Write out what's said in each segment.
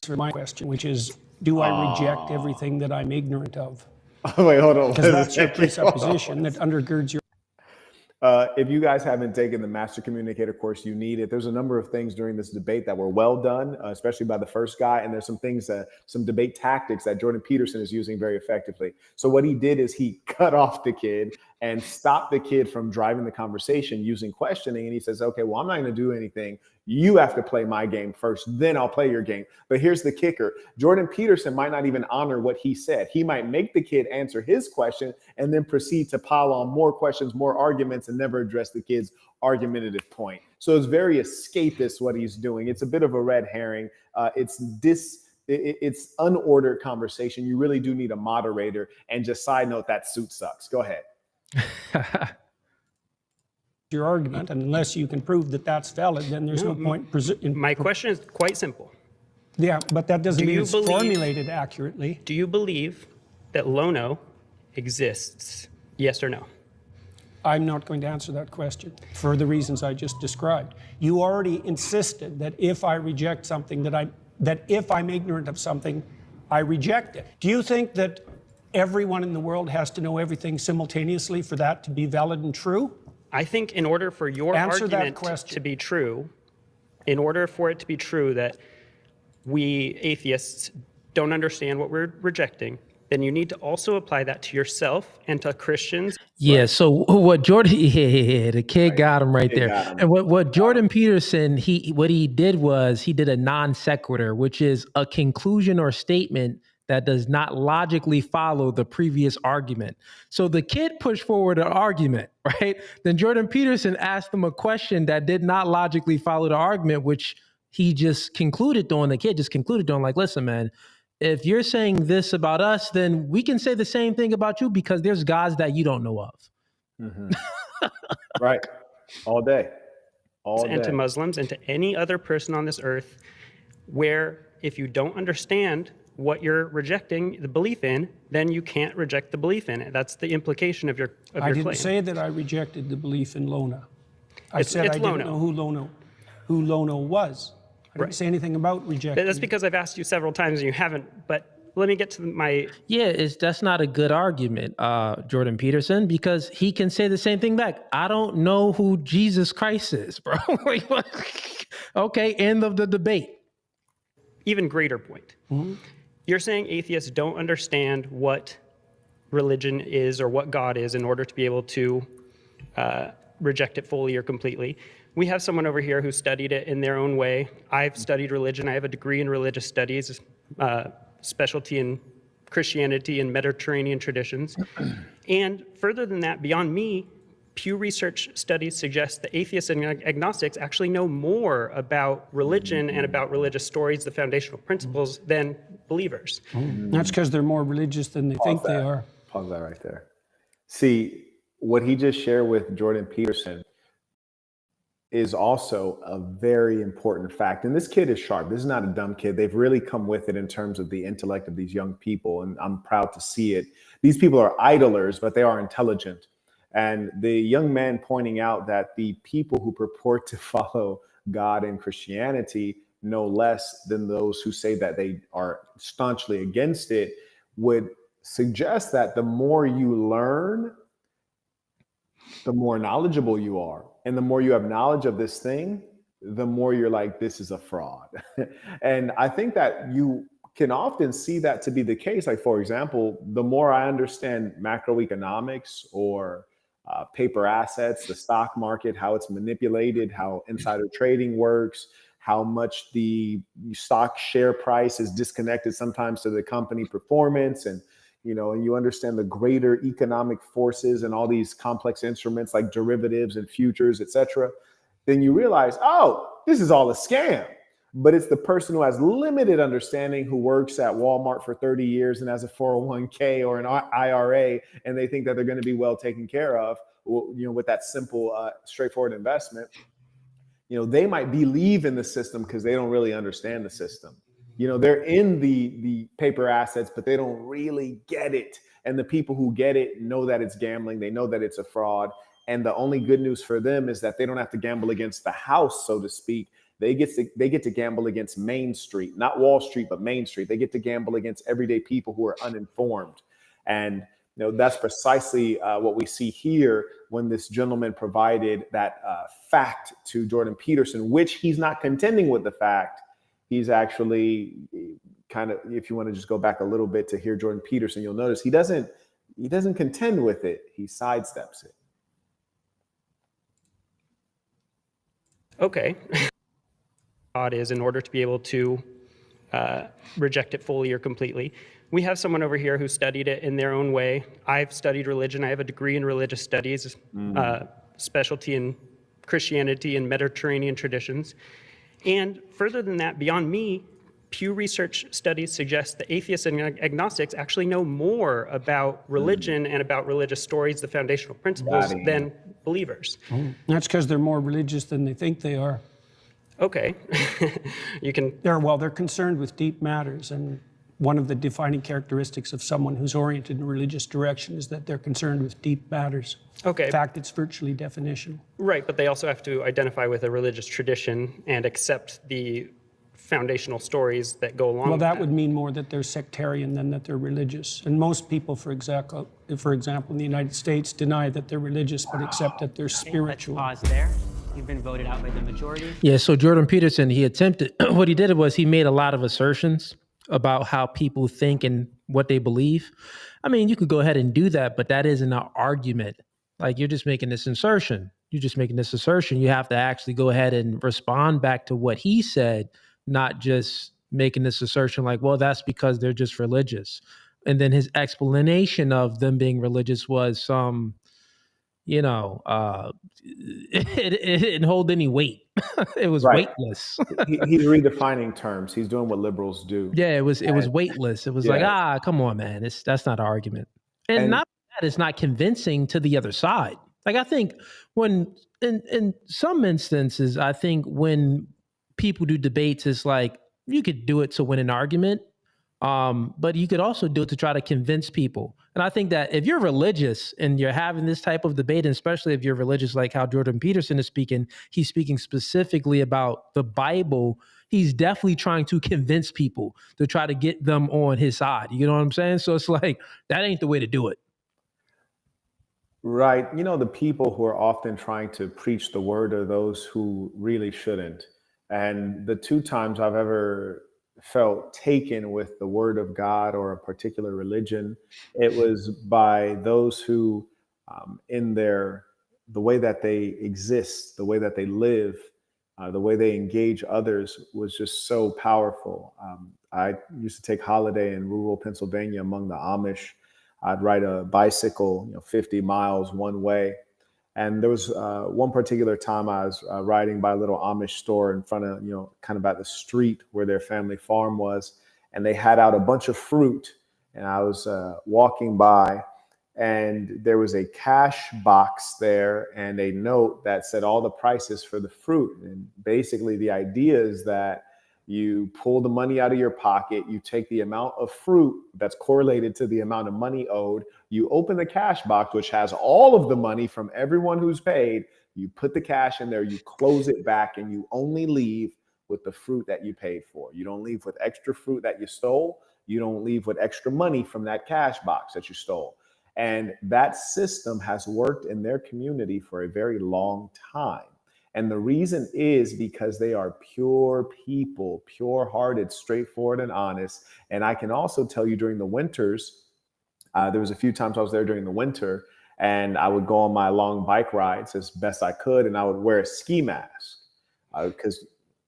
answer my question, which is, do I reject everything that I'm ignorant of? Wait, hold on. Because that's your presupposition that undergirds your... If you guys haven't taken the Master Communicator course, you need it. There's a number of things during this debate that were well done, especially by the first guy. And there's some things, some debate tactics that Jordan Peterson is using very effectively. So what he did is he cut off the kid and stopped the kid from driving the conversation using questioning. And he says, okay, well, I'm not going to do anything. You have to play my game first, then I'll play your game. But here's the kicker. Jordan Peterson might not even honor what he said. He might make the kid answer his question and then proceed to pile on more questions, more arguments, and never address the kid's argumentative point. So it's very escapist what he's doing. It's a bit of a red herring. It's unordered conversation. You really do need a moderator. And just side note, that suit sucks. Go ahead. Your argument, and unless you can prove that that's valid, then there's no point. My question is quite simple. Yeah, but that doesn't mean it's formulated accurately. Do you believe that Lono exists? Yes or no? I'm not going to answer that question for the reasons I just described. You already insisted that if I reject something, that if I'm ignorant of something, I reject it. Do you think that everyone in the world has to know everything simultaneously for that to be valid and true? I think in order for your argument to be true, in order for it to be true that we atheists don't understand what we're rejecting, then you need to also apply that to yourself and to Christians. Yeah, so what Jordan, the kid got him right there. And what Jordan Peterson, what he did was he did a non sequitur, which is a conclusion or statement that does not logically follow the previous argument. So the kid pushed forward an argument, right? Then Jordan Peterson asked him a question that did not logically follow the argument, which he just concluded on. The kid just concluded on, like, listen, man, if you're saying this about us, then we can say the same thing about you because there's gods that you don't know of. Mm-hmm. Right. All day. All day. And to Muslims and to any other person on this earth, where if you don't understand what you're rejecting the belief in, then you can't reject the belief in it. That's the implication of your claim. I didn't say that I rejected the belief in Lona. I said I didn't know who Lono was. I didn't say anything about rejecting. That's because I've asked you several times and you haven't, but let me get to my... Yeah, that's not a good argument, Jordan Peterson, because he can say the same thing back. I don't know who Jesus Christ is, bro. Okay, end of the debate. Even greater point. Mm-hmm. You're saying atheists don't understand what religion is or what God is in order to be able to reject it fully or completely. We have someone over here who studied it in their own way. I've studied religion. I have a degree in religious studies, specialty in Christianity and Mediterranean traditions. And further than that, beyond me, Pew Research studies suggest that atheists and agnostics actually know more about religion and about religious stories, the foundational principles, than believers. That's because they're more religious than they think they are. Pause that right there. See, what he just shared with Jordan Peterson is also a very important fact. And this kid is sharp. This is not a dumb kid. They've really come with it in terms of the intellect of these young people. And I'm proud to see it. These people are idlers, but they are intelligent. And the young man pointing out that the people who purport to follow God and Christianity, no less than those who say that they are staunchly against it, would suggest that the more you learn, the more knowledgeable you are. And the more you have knowledge of this thing, the more you're like, this is a fraud. And I think that you can often see that to be the case. Like, for example, the more I understand macroeconomics or paper assets, the stock market, how it's manipulated, how insider trading works, how much the stock share price is disconnected sometimes to the company performance, and you understand the greater economic forces and all these complex instruments like derivatives and futures, etc., then you realize, oh, this is all a scam. But it's the person who has limited understanding, who works at Walmart for 30 years and has a 401k or an IRA, and they think that they're going to be well taken care of, with that simple, straightforward investment. They might believe in the system because they don't really understand the system. They're in the paper assets, but they don't really get it. And the people who get it know that it's gambling. They know that it's a fraud. And the only good news for them is that they don't have to gamble against the house, so to speak. They get to gamble against Main Street, not Wall Street, but Main Street. They get to gamble against everyday people who are uninformed. And that's precisely what we see here when this gentleman provided that fact to Jordan Peterson, which he's not contending with the fact. He's actually kind of, if you want to just go back a little bit to hear Jordan Peterson, you'll notice he doesn't contend with it. He sidesteps it. Okay. God is in order to be able to reject it fully or completely. We have someone over here who studied it in their own way. I've studied religion. I have a degree in religious studies, specialty in Christianity and Mediterranean traditions. And further than that, beyond me, Pew Research studies suggest that atheists and agnostics actually know more about religion and about religious stories, the foundational principles, than believers. That's because they're more religious than they think they are. Okay. You can... They're concerned with deep matters, and one of the defining characteristics of someone who's oriented in a religious direction is that they're concerned with deep matters. Okay. In fact, it's virtually definitional. Right, but they also have to identify with a religious tradition and accept the foundational stories that go along with that. Well, that would mean more that they're sectarian than that they're religious. And most people, for example, in the United States, deny that they're religious, but accept that they're spiritual. Let's pause there. You've been voted out by the majority. Yeah, so Jordan Peterson, he attempted, what he did was he made a lot of assertions about how people think and what they believe. I mean, you could go ahead and do that, but that isn't an argument. Like, you're just making this assertion. You're just making this assertion. You have to actually go ahead and respond back to what he said, not just making this assertion like, well, that's because they're just religious. And then his explanation of them being religious was some, it didn't hold any weight. It was weightless. He's redefining terms. He's doing what liberals do. Yeah, it was weightless. It was like, come on, man. That's not an argument. And not that it's not convincing to the other side. Like, I think when, in some instances, I think when people do debates, it's like, you could do it to win an argument, but you could also do it to try to convince people. And I think that if you're religious and you're having this type of debate, and especially if you're religious like how Jordan Peterson is speaking, he's speaking specifically about the Bible. He's definitely trying to convince people to try to get them on his side. You know what I'm saying? So it's like, that ain't the way to do it. Right. The people who are often trying to preach the word are those who really shouldn't. And the two times I've ever felt taken with the word of God or a particular religion, it was by those who, in the way that they exist, the way that they live, the way they engage others was just so powerful. I used to take holiday in rural Pennsylvania among the Amish. I'd ride a bicycle, 50 miles one way. And there was one particular time I was riding by a little Amish store in front of, kind of at the street where their family farm was. And they had out a bunch of fruit. And I was walking by, and there was a cash box there and a note that said all the prices for the fruit. And basically the idea is that you pull the money out of your pocket, you take the amount of fruit that's correlated to the amount of money owed, you open the cash box, which has all of the money from everyone who's paid, you put the cash in there, you close it back, and you only leave with the fruit that you paid for. You don't leave with extra fruit that you stole. You don't leave with extra money from that cash box that you stole. And that system has worked in their community for a very long time. And the reason is because they are pure people, pure-hearted, straightforward, and honest. And I can also tell you during the winters, there was a few times I was there during the winter, and I would go on my long bike rides as best I could, and I would wear a ski mask because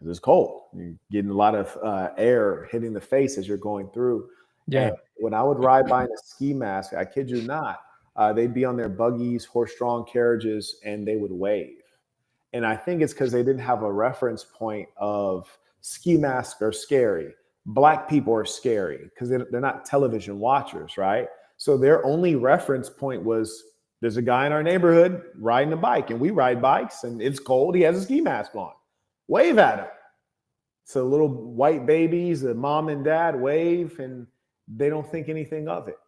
it's cold. You're getting a lot of air hitting the face as you're going through. Yeah. And when I would ride by in a ski mask, I kid you not, they'd be on their buggies, horse-drawn carriages, and they would wave. And I think it's because they didn't have a reference point of ski masks are scary. Black people are scary because they're not television watchers, right? So their only reference point was there's a guy in our neighborhood riding a bike, and we ride bikes, and it's cold. He has a ski mask on. Wave at him. So little white babies, the mom and dad wave, and they don't think anything of it.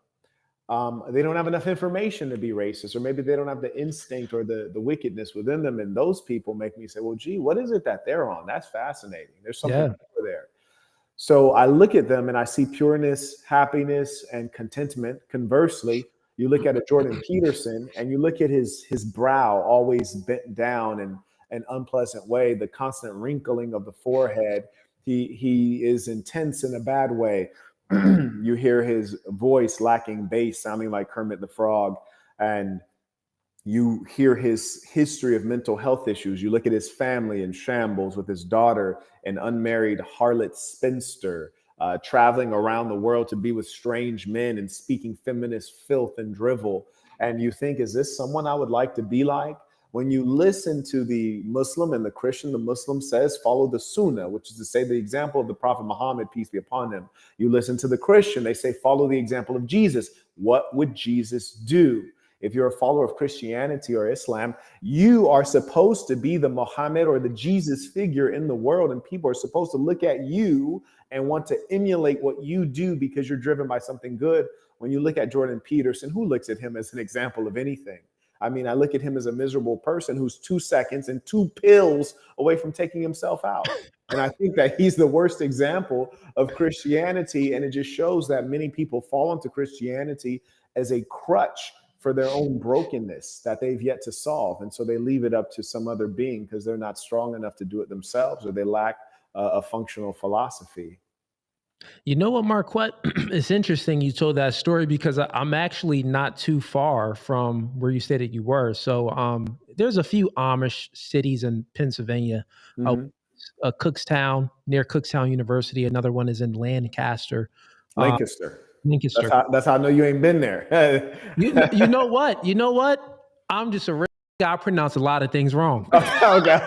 They don't have enough information to be racist, or maybe they don't have the instinct or the wickedness within them. And those people make me say, well, gee, what is it that they're on? That's fascinating. There's something more there. So I look at them and I see pureness, happiness, and contentment. Conversely, you look at a Jordan Peterson and you look at his brow always bent down in an unpleasant way, the constant wrinkling of the forehead. He is intense in a bad way. You hear his voice lacking bass, sounding like Kermit the Frog, and you hear his history of mental health issues. You look at his family in shambles, with his daughter, an unmarried harlot spinster, traveling around the world to be with strange men and speaking feminist filth and drivel. And you think, is this someone I would like to be like? When you listen to the Muslim and the Christian, the Muslim says, follow the Sunnah, which is to say the example of the Prophet Muhammad, peace be upon him. You listen to the Christian, they say, follow the example of Jesus. What would Jesus do? If you're a follower of Christianity or Islam, you are supposed to be the Muhammad or the Jesus figure in the world, and people are supposed to look at you and want to emulate what you do because you're driven by something good. When you look at Jordan Peterson, who looks at him as an example of anything? I mean, I look at him as a miserable person who's 2 seconds and 2 pills away from taking himself out. And I think that he's the worst example of Christianity. And it just shows that many people fall into Christianity as a crutch for their own brokenness that they've yet to solve. And so they leave it up to some other being because they're not strong enough to do it themselves, or they lack a functional philosophy. You know what, Marquette? It's interesting you told that story because I'm actually not too far from where you stated you were. So there's a few Amish cities in Pennsylvania. Cookstown, near Cookstown University. Another one is in Lancaster. Lancaster. Lancaster. That's how I know you ain't been there. you know what? You know what? I'm just a guy. I pronounce a lot of things wrong. Okay.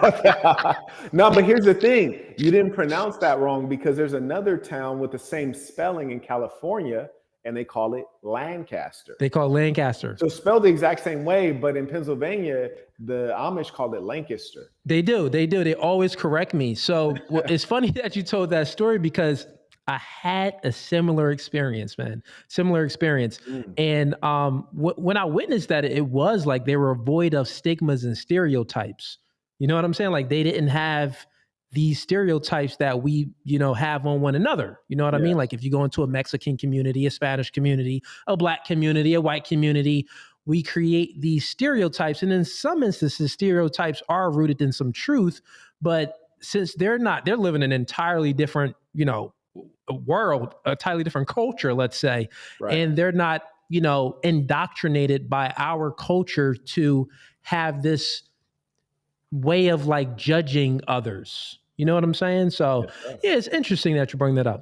No, but here's the thing. You didn't pronounce that wrong because there's another town with the same spelling in California, and they call it Lancaster. They call it Lancaster. So spelled the exact same way, but in Pennsylvania, the Amish called it Lancaster. They do. They always correct me. So it's funny that you told that story because I had a similar experience, man. Similar experience. And when I witnessed that, it was like they were void of stigmas and stereotypes. You know what I'm saying? Like they didn't have these stereotypes that we, have on one another. You know what I mean? Like if you go into a Mexican community, a Spanish community, a Black community, a white community, we create these stereotypes. And in some instances, stereotypes are rooted in some truth. But since they're living in an entirely different, a world, a entirely different culture, let's say, and they're not, indoctrinated by our culture to have this way of like judging others. You know what I'm saying? So yeah, it's interesting that you bring that up.